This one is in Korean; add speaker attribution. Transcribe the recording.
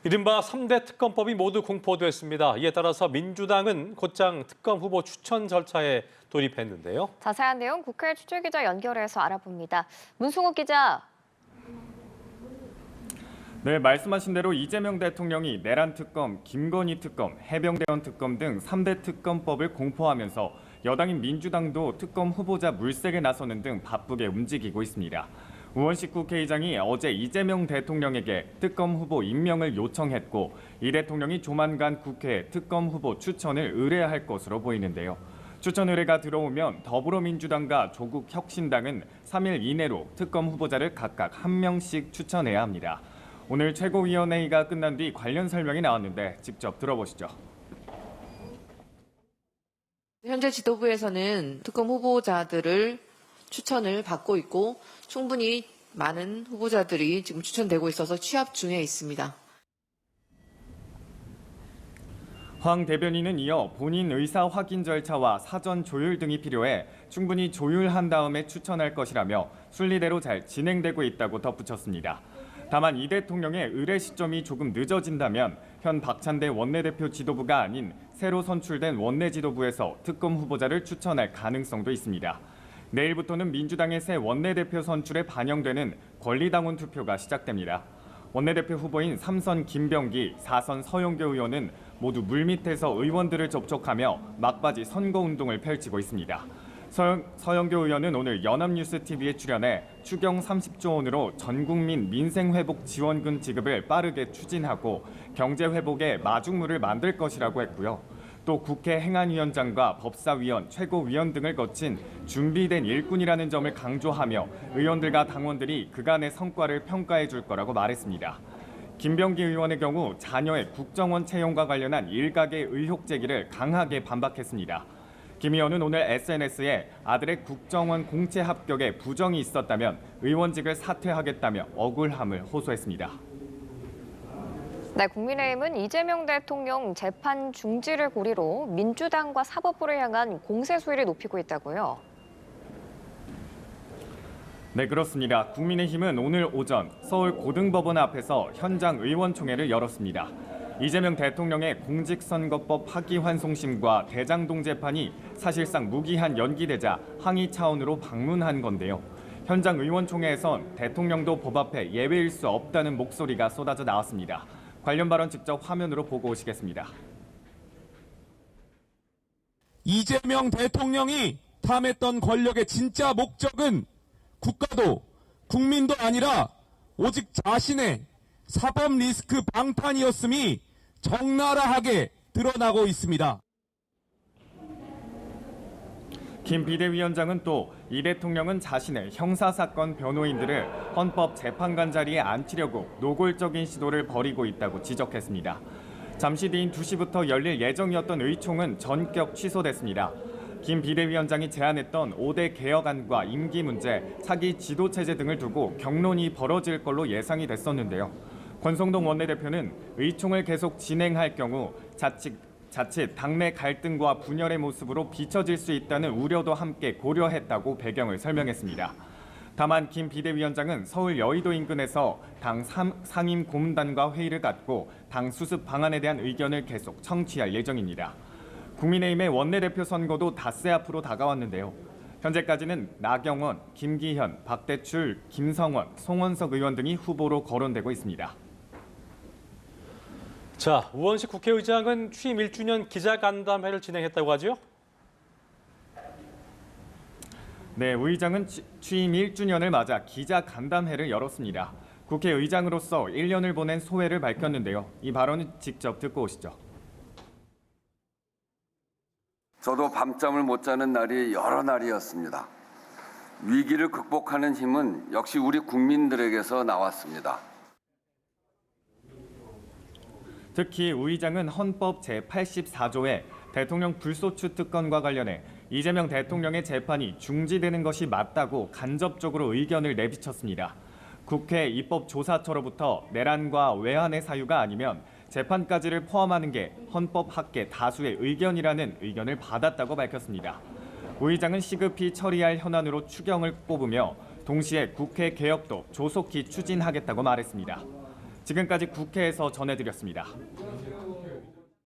Speaker 1: 이른바 3대 특검법이 모두 공포됐습니다. 이에 따라서 민주당은 곧장 특검 후보 추천 절차에 돌입했는데요.
Speaker 2: 자세한 내용 국회 취재기자 연결해서 알아봅니다. 문승욱 기자.
Speaker 3: 네, 말씀하신 대로 이재명 대통령이 내란 특검, 김건희 특검, 해병대원 특검 등 3대 특검법을 공포하면서 여당인 민주당도 특검 후보자 물색에 나서는 등 바쁘게 움직이고 있습니다. 우원식 국회의장이 어제 이재명 대통령에게 특검 후보 임명을 요청했고 이 대통령이 조만간 국회에 특검 후보 추천을 의뢰할 것으로 보이는데요. 추천 의뢰가 들어오면 더불어민주당과 조국혁신당은 3일 이내로 특검 후보자를 각각 한 명씩 추천해야 합니다. 오늘 최고위원회의가 끝난 뒤 관련 설명이 나왔는데 직접 들어보시죠.
Speaker 4: 현재 지도부에서는 특검 후보자들을 추천을 받고 있고 충분히 많은 후보자들이 지금 추천되고 있어서 취합 중에 있습니다.
Speaker 3: 황 대변인은 이어 본인 의사 확인 절차와 사전 조율 등이 필요해 충분히 조율한 다음에 추천할 것이라며 순리대로 잘 진행되고 있다고 덧붙였습니다. 다만 이 대통령의 의뢰 시점이 조금 늦어진다면 현 박찬대 원내대표 지도부가 아닌 새로 선출된 원내 지도부에서 특검 후보자를 추천할 가능성도 있습니다. 내일부터는 민주당의 새 원내대표 선출에 반영되는 권리당원 투표가 시작됩니다. 원내대표 후보인 3선 김병기, 4선 서영교 의원은 모두 물밑에서 의원들을 접촉하며 막바지 선거운동을 펼치고 있습니다. 서영교 의원은 오늘 연합뉴스TV에 출연해 추경 30조 원으로 전국민 민생회복 지원금 지급을 빠르게 추진하고 경제회복의 마중물을 만들 것이라고 했고요. 또 국회 행안위원장과 법사위원, 최고위원 등을 거친 준비된 일꾼이라는 점을 강조하며 의원들과 당원들이 그간의 성과를 평가해 줄 거라고 말했습니다. 김병기 의원의 경우 자녀의 국정원 채용과 관련한 일각의 의혹 제기를 강하게 반박했습니다. 김 의원은 오늘 SNS에 아들의 국정원 공채 합격에 부정이 있었다면 의원직을 사퇴하겠다며 억울함을 호소했습니다.
Speaker 2: 네, 국민의힘은 이재명 대통령 재판 중지를 고리로 민주당과 사법부를 향한 공세 수위를 높이고 있다고요.
Speaker 3: 네, 그렇습니다. 국민의힘은 오늘 오전 서울 고등법원 앞에서 현장 의원총회를 열었습니다. 이재명 대통령의 공직선거법 파기환송심과 대장동 재판이 사실상 무기한 연기되자 항의 차원으로 방문한 건데요. 현장 의원총회에선 대통령도 법 앞에 예외일 수 없다는 목소리가 쏟아져 나왔습니다. 관련 발언 직접 화면으로 보고 오시겠습니다.
Speaker 5: 이재명 대통령이 탐했던 권력의 진짜 목적은 국가도 국민도 아니라 오직 자신의 사법 리스크 방탄이었음이 적나라하게 드러나고 있습니다.
Speaker 3: 김 비대위원장은 또 이 대통령은 자신의 형사사건 변호인들을 헌법재판관 자리에 앉히려고 노골적인 시도를 벌이고 있다고 지적했습니다. 잠시 뒤인 2시부터 열릴 예정이었던 의총은 전격 취소됐습니다. 김 비대위원장이 제안했던 5대 개혁안과 임기 문제, 차기 지도체제 등을 두고 격론이 벌어질 걸로 예상이 됐었는데요. 권성동 원내대표는 의총을 계속 진행할 경우 자칫 당내 갈등과 분열의 모습으로 비춰질 수 있다는 우려도 함께 고려했다고 배경을 설명했습니다. 다만 김 비대위원장은 서울 여의도 인근에서 당 상임 고문단과 회의를 갖고 당 수습 방안에 대한 의견을 계속 청취할 예정입니다. 국민의힘의 원내대표 선거도 닷새 앞으로 다가왔는데요. 현재까지는 나경원, 김기현, 박대출, 김성원, 송원석 의원 등이 후보로 거론되고 있습니다.
Speaker 1: 자, 우원식 국회의장은 취임 1주년 기자간담회를 진행했다고 하죠?
Speaker 3: 네, 의장은 취임 1주년을 맞아 기자간담회를 열었습니다. 국회의장으로서 1년을 보낸 소회를 밝혔는데요. 이 발언을 직접 듣고 오시죠.
Speaker 6: 저도 밤잠을 못 자는 날이 여러 날이었습니다. 위기를 극복하는 힘은 역시 우리 국민들에게서 나왔습니다.
Speaker 3: 특히 우 의장은 헌법 제84조에 대통령 불소추 특권과 관련해 이재명 대통령의 재판이 중지되는 것이 맞다고 간접적으로 의견을 내비쳤습니다. 국회 입법조사처로부터 내란과 외환의 사유가 아니면 재판까지를 포함하는 게 헌법학계 다수의 의견이라는 의견을 받았다고 밝혔습니다. 우 의장은 시급히 처리할 현안으로 추경을 꼽으며 동시에 국회 개혁도 조속히 추진하겠다고 말했습니다. 지금까지 국회에서 전해드렸습니다.